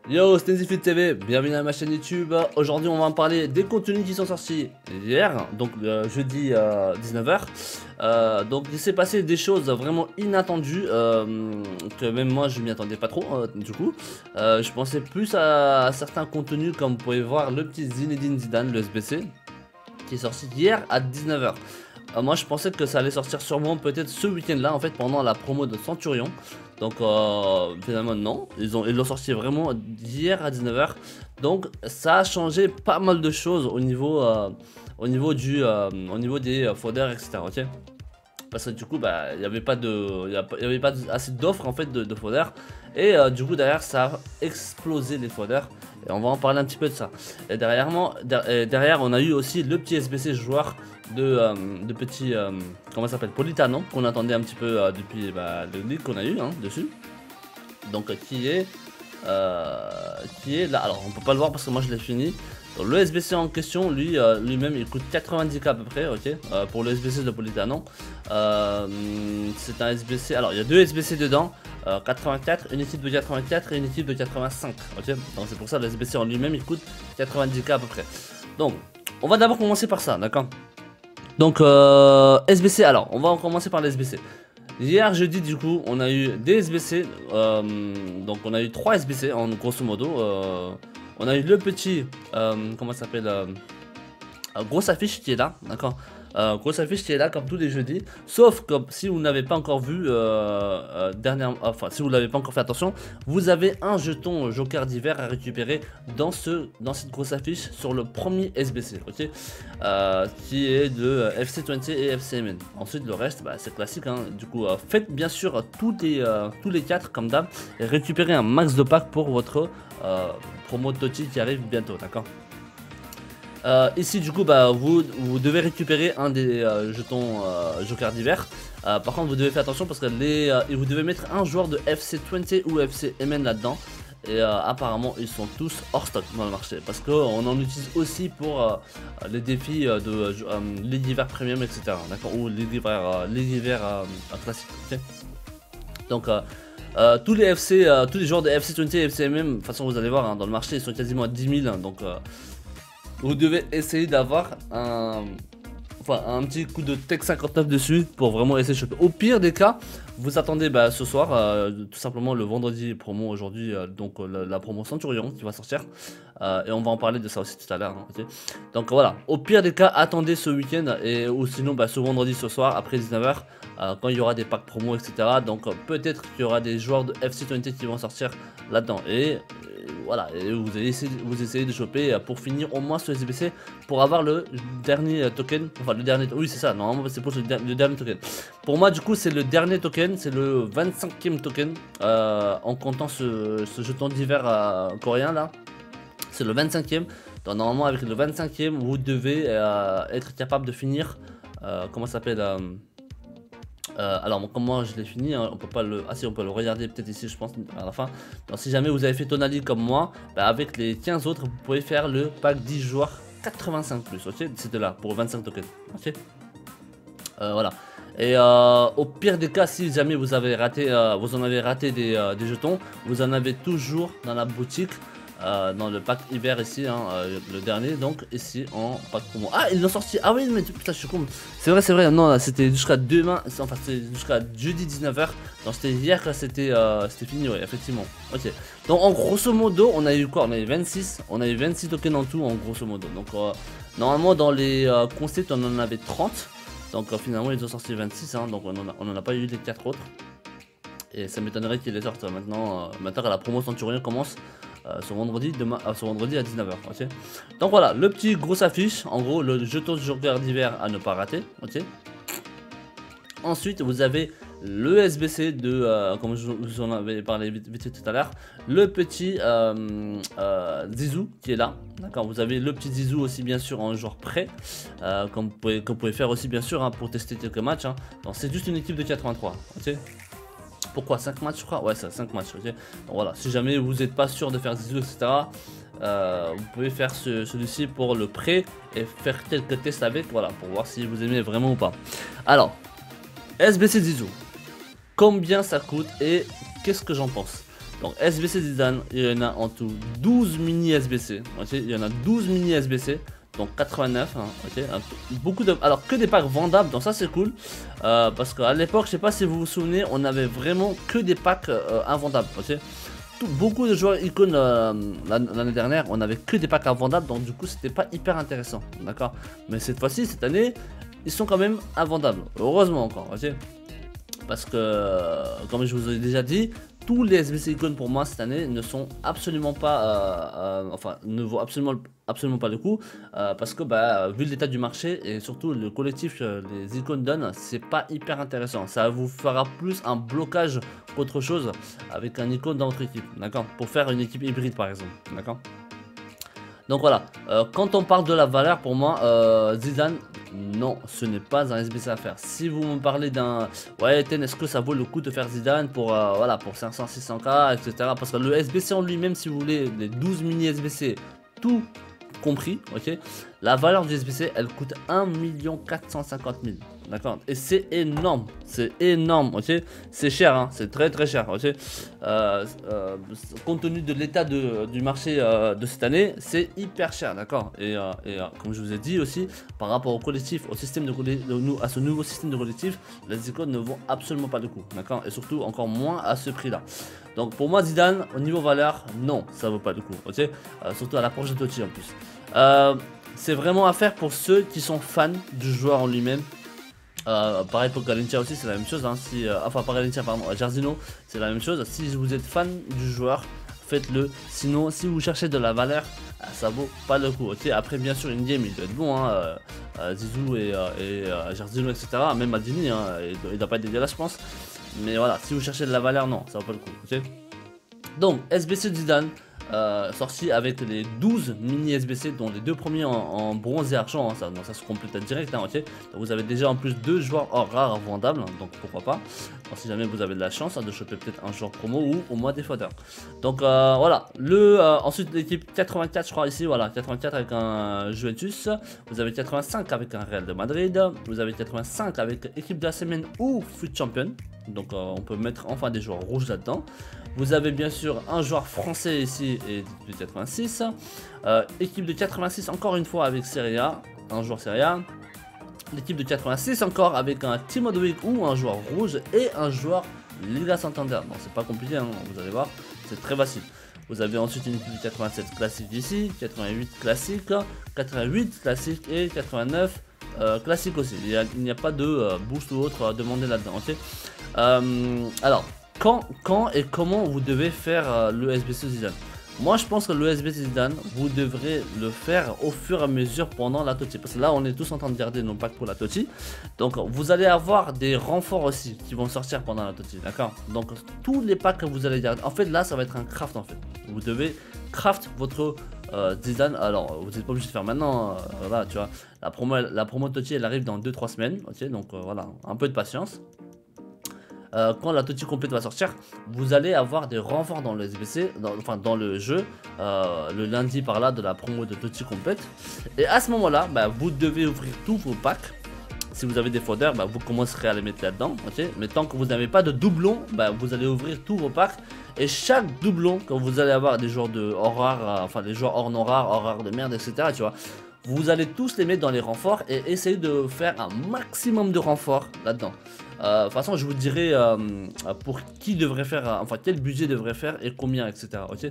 Yo, c'est NZFit TV, bienvenue à ma chaîne YouTube. Aujourd'hui, on va en parler des contenus qui sont sortis hier, donc jeudi 19h. Donc, il s'est passé des choses vraiment inattendues que même moi je m'y attendais pas trop. Du coup, je pensais plus à certains contenus, comme vous pouvez voir le petit Zinedine Zidane, le SBC, qui est sorti hier à 19h. Moi je pensais que ça allait sortir sûrement peut-être ce week-end là en fait pendant la promo de Centurion. Donc finalement non, ils l'ont sorti vraiment hier à 19h. Donc ça a changé pas mal de choses au niveau des folders, etc. Ok, parce que du coup bah il n'y avait pas assez d'offres en fait de folders. Et du coup derrière ça a explosé les folders. Et on va en parler un petit peu de ça. Et derrière on a eu aussi le petit SBC joueur de petit comment ça s'appelle, Politano, qu'on attendait un petit peu depuis le leak qu'on a eu dessus. Donc qui est là. Alors on peut pas le voir parce que moi je l'ai fini. Donc, le SBC en question, lui-même, il coûte 90k à peu près, ok, pour le SBC de Politano. C'est un SBC, alors il y a deux SBC dedans, 84, une équipe de 84 et une équipe de 85, ok. Donc c'est pour ça le SBC en lui-même, il coûte 90k à peu près. Donc, on va d'abord commencer par ça, d'accord. Donc, SBC, alors, on va commencer par les SBC. Hier jeudi du coup on a eu des SBC, donc on a eu 3 SBC en grosso modo. On a eu le petit, comment ça s'appelle, grosse affiche qui est là, d'accord. Grosse affiche qui est là comme tous les jeudis, sauf que si vous n'avez pas encore vu si vous n'avez pas encore fait attention, vous avez un jeton joker d'hiver à récupérer dans cette grosse affiche sur le premier SBC, ok, qui est de FC20 et FCMN. Ensuite le reste c'est classique, hein. Du coup faites bien sûr tous les 4 comme d'hab et récupérez un max de pack pour votre promo Totti qui arrive bientôt, d'accord. Ici du coup vous devez récupérer un des jetons joker d'hiver. Par contre vous devez faire attention parce que vous devez mettre un joueur de FC20 ou FCMN là-dedans. Et apparemment ils sont tous hors stock dans le marché parce qu'on en utilise aussi pour les défis de Ligue d'hiver premium, etc. D'accord, ou Ligue d'hiver classique, okay. Donc tous les joueurs de FC20 et FCMM, de toute façon vous allez voir dans le marché ils sont quasiment à 10 000, donc vous devez essayer d'avoir un petit coup de Tech 59 dessus pour vraiment essayer de choper. Au pire des cas, vous attendez ce soir, tout simplement le vendredi promo aujourd'hui, donc la promo Centurion qui va sortir. Et on va en parler de ça aussi tout à l'heure. Okay. Donc voilà, au pire des cas, attendez ce week-end ou sinon ce vendredi ce soir après 19h. Quand il y aura des packs promo, etc. Donc peut-être qu'il y aura des joueurs de FC20 qui vont sortir là-dedans. Et voilà, et vous essayez de choper pour finir au moins ce SBC pour avoir le dernier token. Enfin le dernier, oui c'est ça, normalement c'est pour le dernier token. Pour moi du coup c'est le dernier token, c'est le 25e token en comptant ce jeton d'hiver coréen là. C'est le 25e, donc normalement avec le 25e vous devez être capable de finir, comment ça s'appelle, alors comment je l'ai fini, on peut pas le... Ah si, on peut le regarder peut-être ici je pense à la fin. Donc si jamais vous avez fait Tonali comme moi, avec les 15 autres vous pouvez faire le pack 10 joueurs 85+, ok. C'est de là pour 25 tokens, ok. Voilà. Et au pire des cas, si jamais vous en avez raté des jetons, vous en avez toujours dans la boutique. Dans le pack hiver ici, le dernier, donc ici en pack promo. Ah, ils l'ont sorti. Ah oui, mais putain, je suis con. C'est vrai, non, c'était jusqu'à demain, enfin, c'était jusqu'à jeudi 19h. Donc, c'était hier que c'était fini, ouais, effectivement. Ok. Donc, en grosso modo, on a eu quoi? On a eu 26 tokens en tout, en grosso modo. Donc, normalement, dans les concepts, on en avait 30. Donc, finalement, ils ont sorti 26, donc on en a pas eu les 4 autres. Et ça m'étonnerait qu'ils les sortent maintenant. Maintenant que la promo Centurion commence ce vendredi à 19h, ok. Donc voilà, le petit grosse affiche, en gros le jeton de joker d'hiver à ne pas rater, ok. Ensuite vous avez le SBC de, comme je vous en avais parlé vite fait tout à l'heure, le petit Zizou qui est là, d'accord. Vous avez le petit Zizou aussi bien sûr en joueur prêt, comme vous pouvez faire aussi bien sûr pour tester quelques matchs, Donc c'est juste une équipe de 83, ok. Pourquoi 5 matchs je crois? Ouais, c'est 5 matchs, ok. Donc voilà, si jamais vous n'êtes pas sûr de faire Zizou, etc., vous pouvez faire celui-ci pour le prêt et faire quelques tests avec, voilà, pour voir si vous aimez vraiment ou pas. Alors, SBC Zizou, combien ça coûte et qu'est-ce que j'en pense? Donc SBC Zidane, il y en a en tout 12 mini SBC, ok, il y en a 12 mini SBC. Donc 89, hein, ok, beaucoup de, alors que des packs vendables, donc ça c'est cool, parce qu'à l'époque, je sais pas si vous vous souvenez, on avait vraiment que des packs invendables, ok. Beaucoup de joueurs icônes l'année dernière, on avait que des packs invendables, donc du coup c'était pas hyper intéressant, d'accord. Mais cette fois-ci, cette année, ils sont quand même invendables, heureusement encore, ok. Parce que, comme je vous ai déjà dit, tous les SBC icônes pour moi cette année ne sont absolument pas, enfin, ne vaut absolument pas le coup, parce que bah, vu l'état du marché et surtout le collectif que les icônes donnent, c'est pas hyper intéressant. Ça vous fera plus un blocage qu'autre chose avec un icône dans votre équipe, d'accord, pour faire une équipe hybride par exemple, d'accord. Donc voilà, quand on parle de la valeur, pour moi, Zidane, non, ce n'est pas un SBC à faire. Si vous me parlez d'un, ouais, Ten, est-ce que ça vaut le coup de faire Zidane pour, voilà, pour 500, 600K, etc. Parce que le SBC en lui-même, si vous voulez, les 12 mini SBC, tout compris, ok, la valeur du SBC, elle coûte 1 450 000. D'accord, et c'est énorme, ok, c'est cher, hein, c'est très très cher, ok, compte tenu de l'état du marché de cette année, c'est hyper cher, d'accord, et comme je vous ai dit aussi, par rapport au collectif, au système à ce nouveau système de collectif, les icônes ne vont absolument pas le coup, d'accord, et surtout encore moins à ce prix là. Donc pour moi Zidane, au niveau valeur, non, ça vaut pas le coup, ok, surtout à l'approche de Totti en plus. C'est vraiment à faire pour ceux qui sont fans du joueur en lui-même. Pareil pour Galincha aussi, c'est la même chose, hein. Enfin pas Galincha, pardon, Jairzinho, c'est la même chose. Si vous êtes fan du joueur, faites-le. Sinon, si vous cherchez de la valeur, ça vaut pas le coup, ok. Après bien sûr, in-game il doit être bon, hein, Zizou et Jairzinho, etc. Même Maldini, hein, il doit pas être dégueulasse je pense. Mais voilà, si vous cherchez de la valeur, non, ça vaut pas le coup, ok. Donc SBC Zidane, sorti avec les 12 mini SBC, dont les deux premiers en bronze et argent, hein, ça se complète direct, hein, ok. Donc vous avez déjà en plus deux joueurs hors rares vendables, hein, donc pourquoi pas. Alors, si jamais vous avez de la chance, hein, de choper peut-être un joueur promo ou au moins des foders. Donc voilà, ensuite l'équipe 84 je crois ici, voilà, 84 avec un Juventus, vous avez 85 avec un Real de Madrid, vous avez 85 avec équipe de la semaine ou Foot Champion. Donc on peut mettre enfin des joueurs rouges là-dedans. Vous avez bien sûr un joueur français ici et de 86. Équipe de 86 encore une fois avec Serie A, un joueur Serie A. L'équipe de 86 encore avec un Timo Werner ou un joueur rouge et un joueur Liga Santander. Bon c'est pas compliqué, hein, vous allez voir, c'est très facile. Vous avez ensuite une équipe de 87 classique ici, 88 classique, 88 classique et 89 classique aussi. Il n'y a pas de boost ou autre à demander là-dedans, ok. Alors, quand et comment vous devez faire le SBC Zidane? Moi je pense que le SBC Zidane, vous devrez le faire au fur et à mesure pendant la Totti. Parce que là on est tous en train de garder nos packs pour la Totti. Donc vous allez avoir des renforts aussi qui vont sortir pendant la Totti, d'accord. Donc tous les packs que vous allez garder, en fait là ça va être un craft en fait. Vous devez craft votre Zidane. Alors vous n'êtes pas obligé de faire maintenant, voilà tu vois. La promo Totti elle arrive dans 2-3 semaines, ok. Donc voilà, un peu de patience. Quand la Totti complète va sortir, vous allez avoir des renforts dans le SBC, enfin dans le jeu, le lundi par là de la promo de Totti complète. Et à ce moment-là, bah, vous devez ouvrir tous vos packs. Si vous avez des foders, bah, vous commencerez à les mettre là-dedans, ok. Mais tant que vous n'avez pas de doublons, bah, vous allez ouvrir tous vos packs. Et chaque doublon, quand vous allez avoir des joueurs de hors rare, enfin des joueurs hors non rares, hors rare de merde, etc. Tu vois, vous allez tous les mettre dans les renforts et essayer de faire un maximum de renforts là-dedans. De toute façon, je vous dirai pour qui devrait faire, enfin quel budget devrait faire et combien, etc. Ok.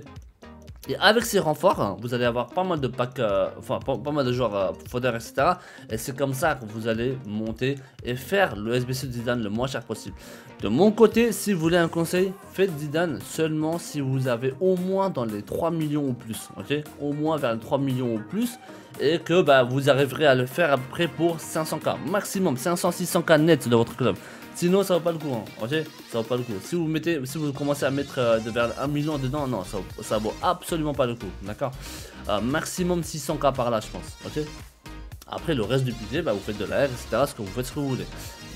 Et avec ces renforts, hein, vous allez avoir pas mal de packs, enfin pas mal de joueurs fodder, etc. Et c'est comme ça que vous allez monter et faire le SBC de Zidane le moins cher possible. De mon côté, si vous voulez un conseil, faites Zidane seulement si vous avez au moins dans les 3 millions ou plus, ok. Au moins vers les 3 millions ou plus. Et que bah, vous arriverez à le faire après pour 500K, maximum 500-600K net de votre club. Sinon ça vaut pas le coup, hein, ok. Ça vaut pas le coup. Si vous commencez à mettre vers 1 million dedans, non, ça vaut absolument pas le coup, d'accord. Maximum 600K par là, je pense, ok. Après le reste du budget, bah, vous faites de la R, etc. Ce que vous faites ce que vous voulez.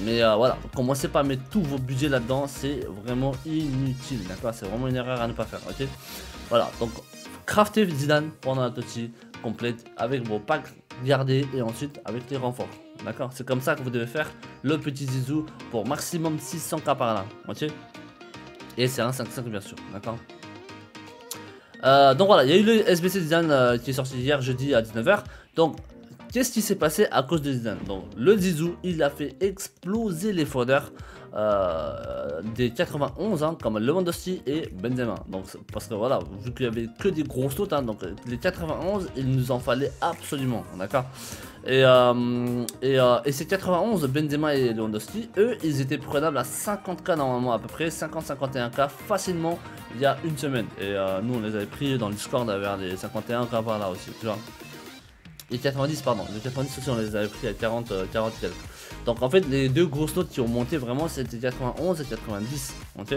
Mais voilà, commencez pas à mettre tous vos budgets là-dedans, c'est vraiment inutile, d'accord. C'est vraiment une erreur à ne pas faire, ok. Voilà, donc craftez Zidane pendant la Totti complète avec vos packs gardés et ensuite avec les renforts, d'accord. C'est comme ça que vous devez faire le petit Zizou pour maximum 600K par là, ok. Et c'est un 5-5 bien sûr, d'accord. Donc voilà, il y a eu le SBC Zidane qui est sorti hier jeudi à 19h. Donc qu'est-ce qui s'est passé à cause de Zidane? Donc le Zizou, il a fait exploser les foders des 91 hein, comme Lewandowski et Benzema. Donc parce que voilà, vu qu'il y avait que des gros slots hein, donc les 91 il nous en fallait absolument, d'accord. Et ces 91 Benzema et Lewandowski, eux ils étaient prenables à 50k normalement, à peu près 50-51k facilement il y a une semaine. Et nous on les avait pris dans le Discord vers les 51k par là aussi, tu vois. Les 90 pardon, les 90 aussi on les avait pris à 40 quelques. Donc en fait les deux grosses notes qui ont monté vraiment c'était 91 et 90, ok.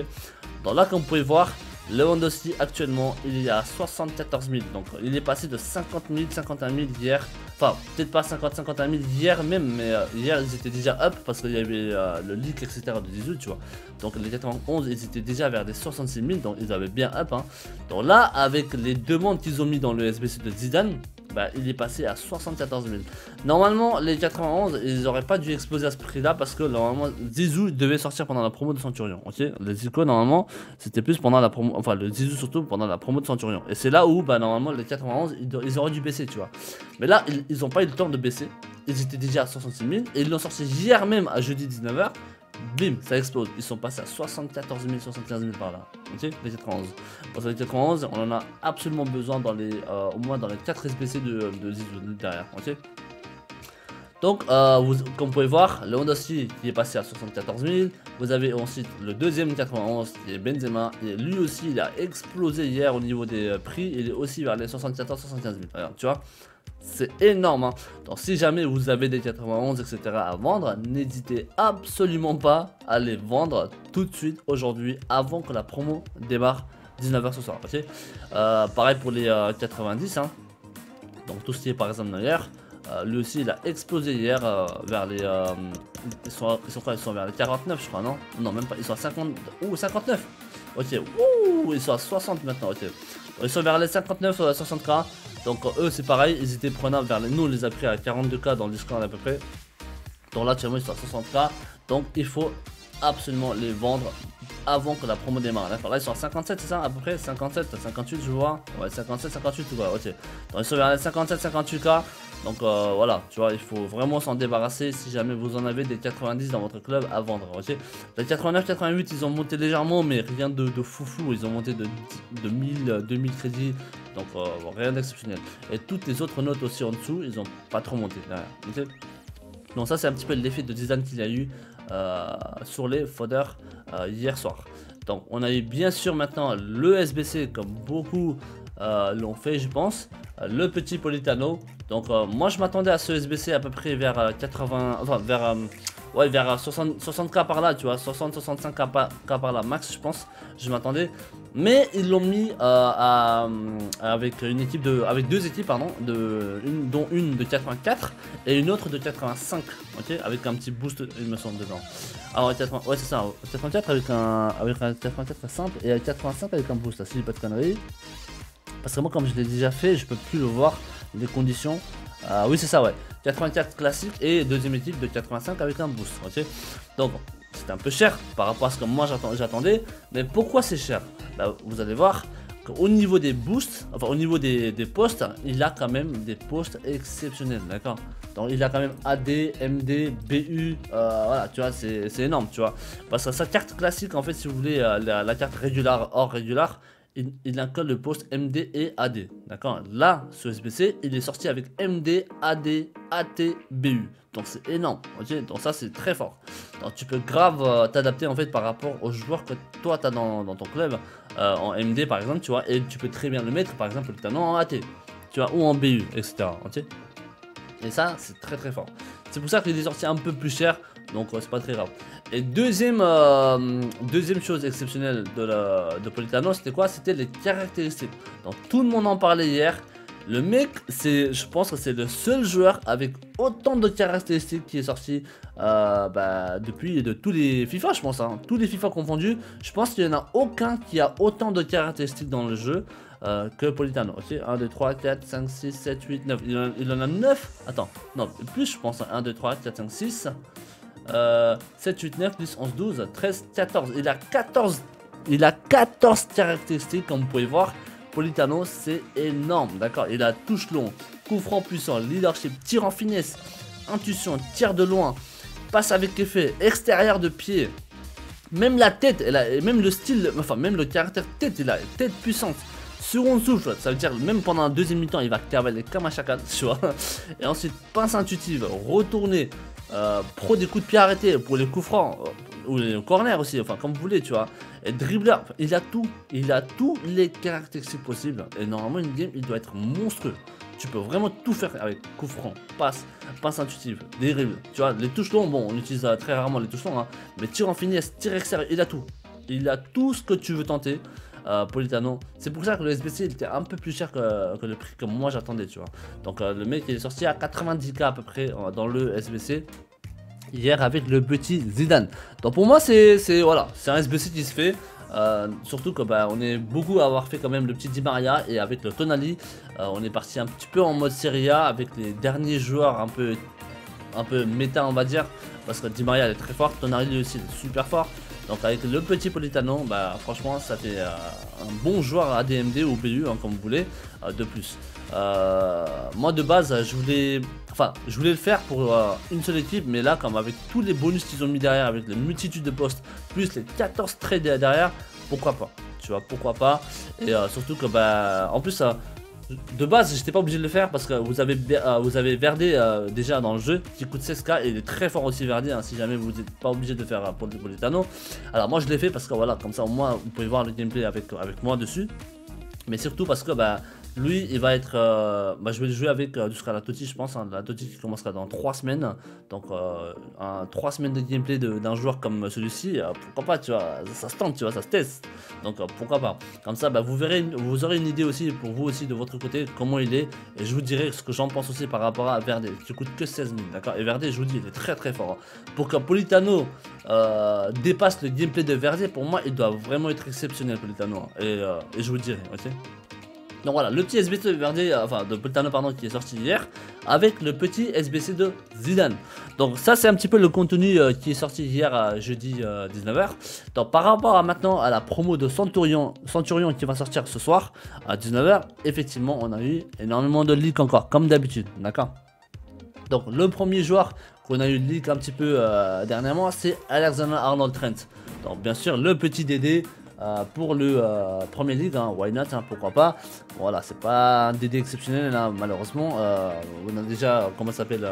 Donc là comme vous pouvez voir, Lewandowski actuellement il est à 74 000, donc il est passé de 50 000, 51 000 hier, enfin peut-être pas 51 000 hier même, mais hier ils étaient déjà up parce qu'il y avait le leak etc de Zizou, tu vois. Donc les 91 ils étaient déjà vers des 66 000, donc ils avaient bien up hein. Donc là avec les demandes qu'ils ont mis dans le SBC de Zidane, bah, il est passé à 74 000. Normalement, les 91, ils auraient pas dû exploser à ce prix-là parce que normalement, Zizou devait sortir pendant la promo de Centurion. Ok, les Zico, normalement, c'était plus pendant la promo, enfin le Zizou surtout pendant la promo de Centurion. Et c'est là où, bah, normalement, les 91, ils auraient dû baisser, tu vois. Mais là, ils ont pas eu le temps de baisser. Ils étaient déjà à 66 000 et ils l'ont sorti hier même à jeudi 19h. Bim, ça explose. Ils sont passés à 74 000, 75 000 par là. Ok, les 91. Parce que les 91, on en a absolument besoin dans les, au moins dans les 4 SBC de Zizou derrière. Ok. Donc, comme vous pouvez voir, Lewandowski qui est passé à 74 000. Vous avez ensuite le deuxième 91 qui est Benzema. Et lui aussi, il a explosé hier au niveau des prix. Il est aussi vers les 74-75 000. Regarde, tu vois. C'est énorme hein. Donc si jamais vous avez des 91 etc à vendre, n'hésitez absolument pas à les vendre tout de suite aujourd'hui avant que la promo démarre 19h ce soir, ok. Pareil pour les 90 hein. Donc tout ce qui est par exemple Neuer, lui aussi il a explosé hier vers les ils sont vers les 49 je crois, non même pas, ils sont à 50 ou 59. Ok, ouh, ils sont à 60 maintenant, ok. Ils sont vers les 59 60k. Donc eux c'est pareil, ils étaient prenables vers les... Nous on les a pris à 42k dans le Discord à peu près. Donc là actuellement ils sont à 60k. Donc il faut absolument les vendre avant que la promo démarre. D'accord, là ils sont à 57 c'est ça à peu près, 57, 58 je vois. Ouais 57, 58 ou quoi, ok. Donc ils sont vers les 57, 58k. Donc voilà, tu vois, il faut vraiment s'en débarrasser si jamais vous en avez des 90 dans votre club à vendre, ok. Les 89, 88 ils ont monté légèrement mais rien de foufou, ils ont monté de 2000 crédits. Donc rien d'exceptionnel. Et toutes les autres notes aussi en dessous, ils ont pas trop monté derrière. Okay. Donc ça c'est un petit peu l'effet de design qu'il y a eu sur les foders hier soir. Donc on a eu bien sûr maintenant le SBC comme beaucoup l'ont fait je pense. Le petit Politano. Donc moi je m'attendais à ce SBC à peu près vers 80, enfin vers ouais vers 60k par là, tu vois, 60-65k par là max je pense, je m'attendais. Mais ils l'ont mis avec une équipe de, avec deux équipes pardon, dont une de 84 et une autre de 85, ok, avec un petit boost il me semble dedans. Alors ouais c'est ça, 84 avec un 84 simple et 85 avec un boost, là, si j'ai pas de conneries. Parce que moi comme je l'ai déjà fait, je peux plus le voir les conditions. Oui c'est ça ouais, 84 classique et deuxième équipe de 85 avec un boost, ok. Donc c'est un peu cher par rapport à ce que moi j'attendais. Mais pourquoi c'est cher? Bah, vous allez voir qu'au niveau des boosts, enfin au niveau des postes, il a quand même des postes exceptionnels, d'accord. Donc il a quand même AD, MD, BU, voilà tu vois c'est énorme tu vois. Parce que sa carte classique en fait si vous voulez la carte régulière hors régulière, il inclut le poste MD et AD, d'accord. Là, ce SBC, il est sorti avec MD, AD, AT, BU. Donc c'est énorme, ok. Donc ça c'est très fort. Donc tu peux grave t'adapter en fait par rapport aux joueurs que toi tu as dans ton club en MD par exemple, tu vois. Et tu peux très bien le mettre par exemple en AT, tu vois, ou en BU, etc. Ok. Et ça c'est très très fort. C'est pour ça qu'il est sorti un peu plus cher. Donc c'est pas très grave. Et deuxième chose exceptionnelle de Politano, c'était quoi? C'était les caractéristiques. Donc tout le monde en parlait hier. Le mec, je pense que c'est le seul joueur avec autant de caractéristiques qui est sorti depuis de tous les FIFA, je pense. Hein. Tous les FIFA confondus, je pense qu'il n'y en a aucun qui a autant de caractéristiques dans le jeu que Politano. Ok, 1, 2, 3, 4, 5, 6, 7, 8, 9. Il en a 9. Attends, non, plus je pense. 1, 2, 3, 4, 5, 6. 7, 8, 9, 10, 11, 12, 13, 14. Il a 14 caractéristiques comme vous pouvez voir. Politano, c'est énorme, d'accord. Il a touche long, coup franc puissant, leadership, tir en finesse, intuition, tir de loin, passe avec effet, extérieur de pied. Même la tête, même le style, enfin même le caractère tête, il a une tête puissante. Second souffle, ça veut dire même pendant un deuxième mi-temps, il va cavaler comme un chacal, tu vois. Et ensuite, pince intuitive, retourner, pro des coups de pied arrêtés pour les coups francs, ou les corners aussi, enfin comme vous voulez, tu vois. Et dribbleur, il a tous les caractéristiques possibles. Et normalement, une game, il doit être monstrueux. Tu peux vraiment tout faire avec coup franc, passe intuitive, des dribbles. Tu vois, les touches longs, bon, on utilise très rarement les touches longs, hein, mais tir en finesse, tir extérieur, il a tout. Il a tout ce que tu veux tenter. Politano, c'est pour ça que le SBC il était un peu plus cher que le prix que moi j'attendais, tu vois. Donc le mec il est sorti à 90K à peu près dans le SBC hier avec le petit Zidane. Donc pour moi c'est voilà, c'est un SBC qui se fait. Surtout que on est beaucoup à avoir fait quand même le petit Di Maria, et avec le Tonali on est parti un petit peu en mode Serie A avec les derniers joueurs un peu méta on va dire, parce que Di Maria elle est très forte, Tonali aussi est super fort. Donc avec le petit Politano, franchement ça fait un bon joueur ADMD ou BU, hein, comme vous voulez, de plus. Moi de base je voulais le faire pour une seule équipe, mais là comme avec tous les bonus qu'ils ont mis derrière, avec les multitudes de postes, plus les 14 trades derrière, pourquoi pas, tu vois, pourquoi pas. Et surtout que en plus de base j'étais pas obligé de le faire parce que vous avez Verdé déjà dans le jeu qui coûte 16K, et il est très fort aussi Verdé, hein, si jamais vous n'êtes pas obligé de faire pour le Politano. Alors moi je l'ai fait parce que voilà, comme ça au moins vous pouvez voir le gameplay avec moi dessus, mais surtout parce que lui il va être je vais le jouer avec jusqu'à la Totti, je pense, hein, la Totti qui commencera dans 3 semaines. Donc 3 semaines de gameplay d'un joueur comme celui-ci, pourquoi pas, tu vois, ça se tente, tu vois, ça se teste. Donc pourquoi pas. Comme ça vous aurez une idée aussi pour vous aussi de votre côté comment il est, et je vous dirai ce que j'en pense aussi par rapport à Verdé qui coûte que 16 000, d'accord. Et Verdé, je vous dis, il est très très fort, hein. Pour que Politano dépasse le gameplay de Verdé, pour moi il doit vraiment être exceptionnel Politano, hein. Et je vous dirai, ok. Donc voilà, le petit SBC de Verdé, de Politano pardon, qui est sorti hier, avec le petit SBC de Zidane. Donc ça c'est un petit peu le contenu qui est sorti hier jeudi 19h. Donc par rapport à maintenant à la promo de Centurion qui va sortir ce soir à 19h, effectivement on a eu énormément de leaks encore, comme d'habitude, d'accord. Donc le premier joueur qu'on a eu leak un petit peu dernièrement, c'est Alexander-Arnold Trent. Donc bien sûr le petit Dédé. Pour le Premier League, hein, why not, hein, pourquoi pas. Voilà, c'est pas un DD exceptionnel là, malheureusement. On a déjà, comment ça s'appelle,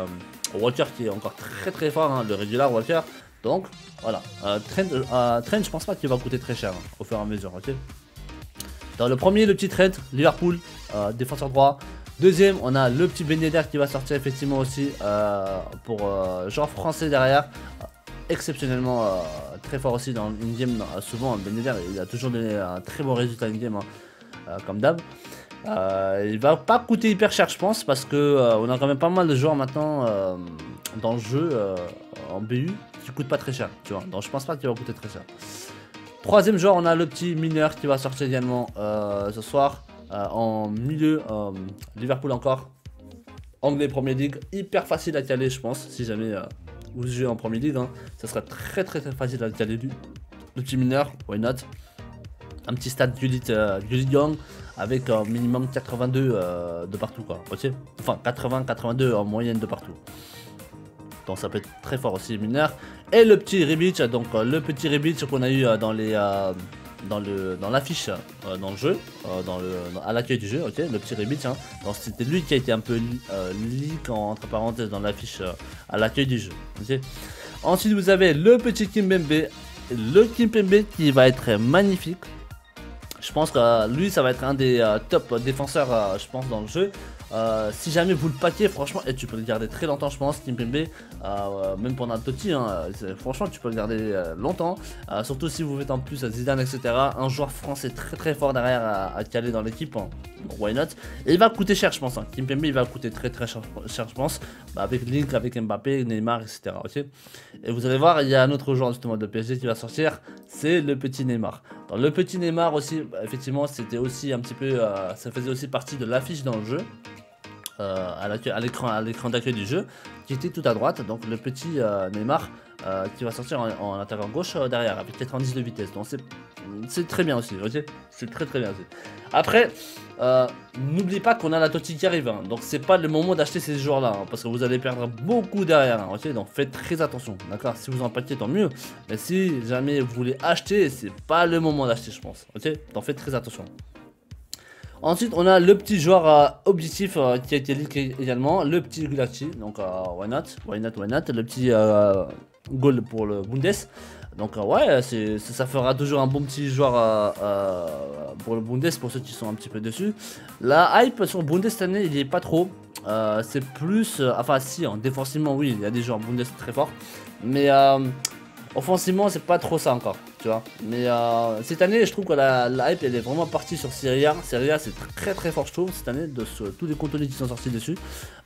Walker qui est encore très très fort, hein, le régular Walker. Donc voilà, Trent, je pense pas qu'il va coûter très cher, hein, au fur et à mesure, ok. Dans le premier, le petit Trent, Liverpool, défenseur droit. Deuxième, on a le petit Ben Yedder qui va sortir effectivement aussi pour genre français derrière. Exceptionnellement très fort aussi dans in-game. Souvent Ben Yedder il a toujours donné un très bon résultat in-game, hein, comme d'hab. Il va pas coûter hyper cher je pense, parce que on a quand même pas mal de joueurs maintenant dans le jeu en BU qui coûtent pas très cher, tu vois. Donc je pense pas qu'il va coûter très cher. Troisième joueur, on a le petit mineur qui va sortir également ce soir en milieu, Liverpool encore, anglais Premier League, hyper facile à caler je pense, si jamais vous jouez en Premier League, hein, ça sera très facile à caler le petit mineur, why not. Un petit stade Gullit Young avec un minimum 82 de partout, quoi, ok. Enfin 80-82 en moyenne de partout. Donc ça peut être très fort aussi mineur. Et le petit Rebic, donc le petit Rebic qu'on a eu dans l'affiche dans le jeu, à l'accueil du jeu, ok, le petit Rebic, hein. Donc c'était lui qui a été un peu leak entre parenthèses dans l'affiche à l'accueil du jeu, ok. Ensuite vous avez le petit Kimpembe, qui va être magnifique. Je pense que lui ça va être un des top défenseurs je pense dans le jeu. Si jamais vous le paquez, franchement, et tu peux le garder très longtemps je pense, Kimpembe, même pendant le Totti, hein, franchement tu peux le garder longtemps, surtout si vous faites en plus Zidane etc, un joueur français très fort derrière à caler dans l'équipe, hein. Why not. Et il va coûter cher je pense, hein. Kimpembe il va coûter très cher je pense, avec Link, avec Mbappé, Neymar etc, ok. Et vous allez voir, il y a un autre joueur justement de PSG qui va sortir, c'est le petit Neymar. Dans le petit Neymar aussi, effectivement c'était aussi un petit peu, ça faisait aussi partie de l'affiche dans le jeu. À l'écran d'accueil du jeu qui était tout à droite, donc le petit Neymar qui va sortir en attaquant gauche derrière avec 90 de vitesse. Donc c'est très bien aussi, ok. C'est très bien aussi. Après, n'oubliez pas qu'on a la Totti qui arrive, hein, donc c'est pas le moment d'acheter ces joueurs-là, hein, parce que vous allez perdre beaucoup derrière, hein, ok. Donc faites très attention, d'accord. Si vous en pâtiez, tant mieux. Mais si jamais vous voulez acheter, c'est pas le moment d'acheter, je pense, ok. Donc faites très attention. Ensuite, on a le petit joueur objectif qui a été leaké également, le petit Gulacsi, donc why not, le petit goal pour le Bundes. Donc ouais, ça fera toujours un bon petit joueur pour le Bundes, pour ceux qui sont un petit peu dessus. La hype sur Bundes cette année, il n'y est pas trop. C'est plus, enfin si, hein, défensivement oui, il y a des joueurs Bundes très forts, mais offensivement c'est pas trop ça encore, tu vois. Mais cette année je trouve que la hype elle est vraiment partie sur Serie A. Serie A c'est très fort je trouve cette année, de tous les contenus qui sont sortis dessus.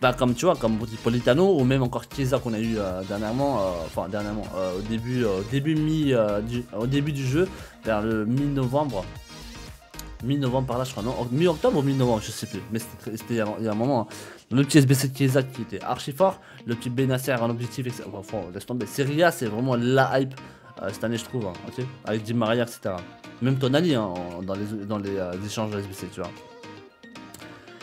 Bah comme tu vois, comme Politano ou même encore Chiesa qu'on a eu dernièrement, au début du jeu, vers le mi-novembre. Mi-novembre par là je crois, non, mi-octobre ou mi-novembre je sais plus, mais c'était il y a un moment, hein. Le petit SBC de Chiesa qui était archi fort, le petit Benacer en objectif, etc. Enfin, laisse tomber, Serie A c'est vraiment la hype cette année je trouve, hein, ok, avec Di Maria etc. Même Tonali hein, dans les échanges de SBC tu vois.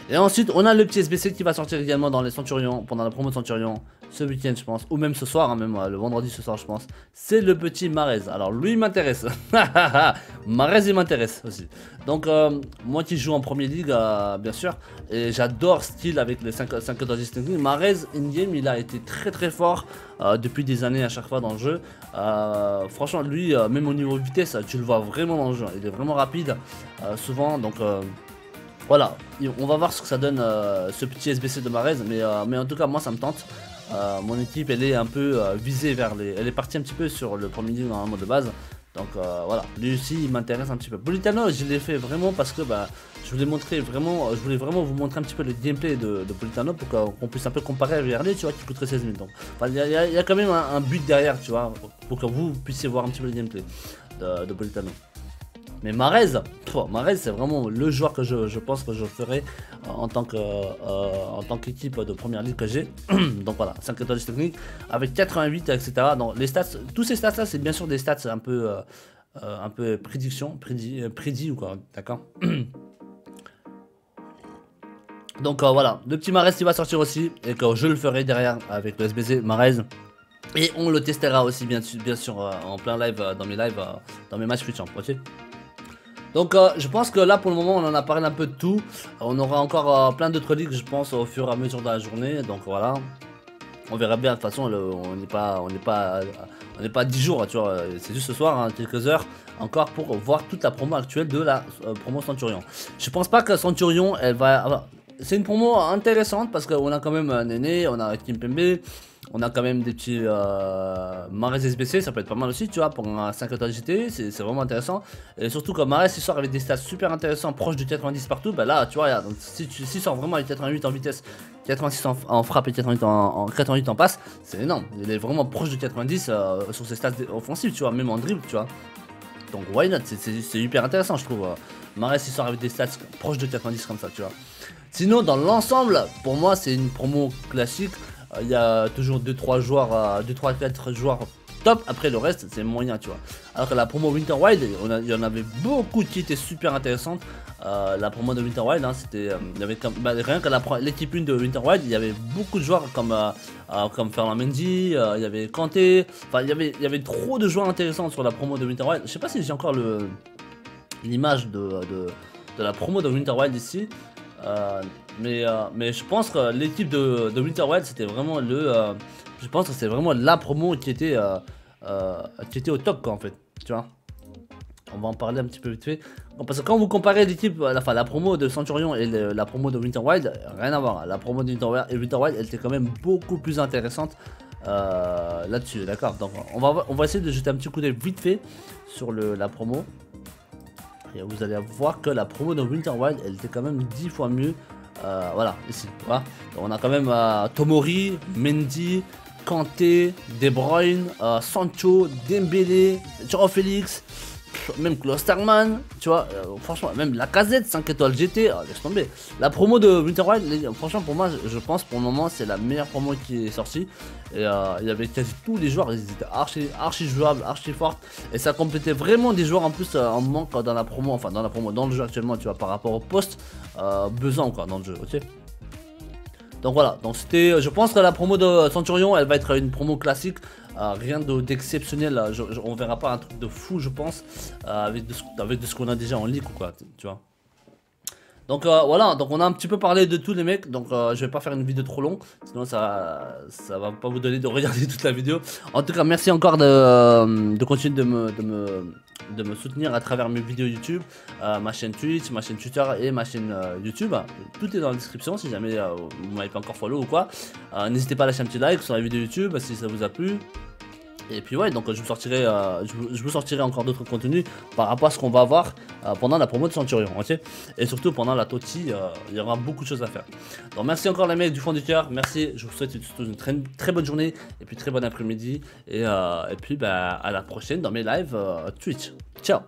Et ensuite on a le petit SBC qui va sortir également dans les Centurions, pendant la promo de Centurion, ce week-end je pense, ou même ce soir, hein, même le vendredi ce soir je pense. C'est le petit Mahrez, alors lui il m'intéresse, Mahrez il m'intéresse aussi. Donc moi qui joue en Premier League bien sûr, et j'adore ce style avec les 5 techniques. Mahrez in-game il a été très fort depuis des années à chaque fois dans le jeu. Franchement lui, même au niveau vitesse, tu le vois vraiment dans le jeu, il est vraiment rapide souvent, donc... voilà, on va voir ce que ça donne ce petit SBC de Mahrez, mais en tout cas moi ça me tente. Mon équipe elle est un peu visée vers les... Elle est partie un petit peu sur le Premier League normalement de base. Donc voilà, lui aussi il m'intéresse un petit peu. Politano je l'ai fait vraiment parce que bah, je voulais vraiment vous montrer un petit peu le gameplay de Politano pour qu'on puisse un peu comparer avec Verlet, tu vois, qui coûterait 16 000. Donc il y a quand même un but derrière, tu vois, pour que vous puissiez voir un petit peu le gameplay de Politano. Mais Mahrez, c'est vraiment le joueur que je pense que je ferai en tant qu'équipe de première ligue que j'ai. Donc voilà, 5 étoiles techniques avec 88 etc. Donc les stats, tous ces stats là c'est bien sûr des stats un peu prédit ou quoi, d'accord. Donc voilà, le petit Mahrez qui va sortir aussi et que je le ferai derrière avec le SBC Mahrez. Et on le testera aussi bien sûr en plein live dans mes matchs Twitch, ok. Donc je pense que là pour le moment on en a parlé un peu de tout. On aura encore plein d'autres ligues je pense au fur et à mesure de la journée. Donc voilà, on verra bien. De toute façon on n'est pas à 10 jours tu vois. C'est juste ce soir, hein, quelques heures encore pour voir toute la promo actuelle de la promo Centurion. Je pense pas que Centurion elle va... C'est une promo intéressante parce qu'on a quand même Néné, on a Kimpembe, on a quand même des petits Mahrez SBC, ça peut être pas mal aussi, tu vois, pour un 5 étoiles GT, c'est vraiment intéressant. Et surtout quand Mahrez il sort avec des stats super intéressants, proches du 90 partout, bah là, tu vois, regarde, si tu sors vraiment avec 88 en vitesse, 86 en frappe et 88 en passe, c'est énorme. Il est vraiment proche du 90 sur ses stats offensives, tu vois, même en dribble, tu vois. Donc why not, c'est hyper intéressant je trouve. Mahrez il sort avec des stats proches de 90 comme ça, tu vois. Sinon dans l'ensemble, pour moi c'est une promo classique. Il y a toujours 2-3 joueurs, 2-3-4 joueurs top, après le reste c'est moyen, tu vois. Alors que la promo Winter Wild, il y en avait beaucoup qui étaient super intéressantes. La promo de Winter Wild, hein, c'était, rien que l'équipe 1 de Winter Wild, il y avait beaucoup de joueurs comme Ferland Mendy, il y avait Kanté, enfin il y avait trop de joueurs intéressants sur la promo de Winter Wild. Je sais pas si j'ai encore l'image de la promo de Winter Wild ici. Mais je pense que l'équipe de Winter Wild c'était vraiment je pense que c'est vraiment la promo qui était au top quoi en fait, tu vois. On va en parler un petit peu vite fait. Parce que quand vous comparez l'équipe, la promo de Centurion et la promo de Winter Wild, rien à voir. La promo de Winter Wild elle était quand même beaucoup plus intéressante là-dessus, d'accord. Donc on va essayer de jeter un petit coup d'œil vite fait sur la promo. Et vous allez voir que la promo de Winter Wild elle était quand même 10 fois mieux. Voilà, ici, voilà. Donc, on a quand même Tomori, Mendy, Kanté, De Bruyne, Sancho, Dembélé, Joao Félix, même Klosterman, tu vois, franchement, même la casette 5 étoiles GT, laisse tomber. La promo de Winter Wild, franchement, pour moi, je pense pour le moment, c'est la meilleure promo qui est sortie. Et il y avait quasi tous les joueurs, ils étaient archi jouables, archi fortes. Et ça complétait vraiment des joueurs en plus en manque dans la promo, enfin dans la promo, dans le jeu actuellement, tu vois, par rapport au poste besoin quoi, dans le jeu, ok. Donc voilà, donc c'était, je pense que la promo de Centurion, elle va être une promo classique, rien d'exceptionnel, on verra pas un truc de fou je pense, avec de ce qu'on a déjà en leak ou quoi, tu vois. Donc voilà, donc on a un petit peu parlé de tous les mecs, donc je vais pas faire une vidéo trop longue, sinon ça va pas vous donner de regarder toute la vidéo. En tout cas, merci encore de continuer de me soutenir à travers mes vidéos YouTube, ma chaîne Twitch, ma chaîne Twitter et ma chaîne YouTube. Tout est dans la description si jamais vous m'avez pas encore follow ou quoi. N'hésitez pas à lâcher un petit like sur la vidéo YouTube si ça vous a plu. Et puis ouais, donc je vous sortirai encore d'autres contenus par rapport à ce qu'on va avoir pendant la promo de Centurion, ok. Et surtout pendant la Toti, il y aura beaucoup de choses à faire. Donc merci encore les mecs du fond du cœur, merci, je vous souhaite une très bonne journée et puis très bon après-midi. Et puis bah, à la prochaine dans mes lives Twitch. Ciao.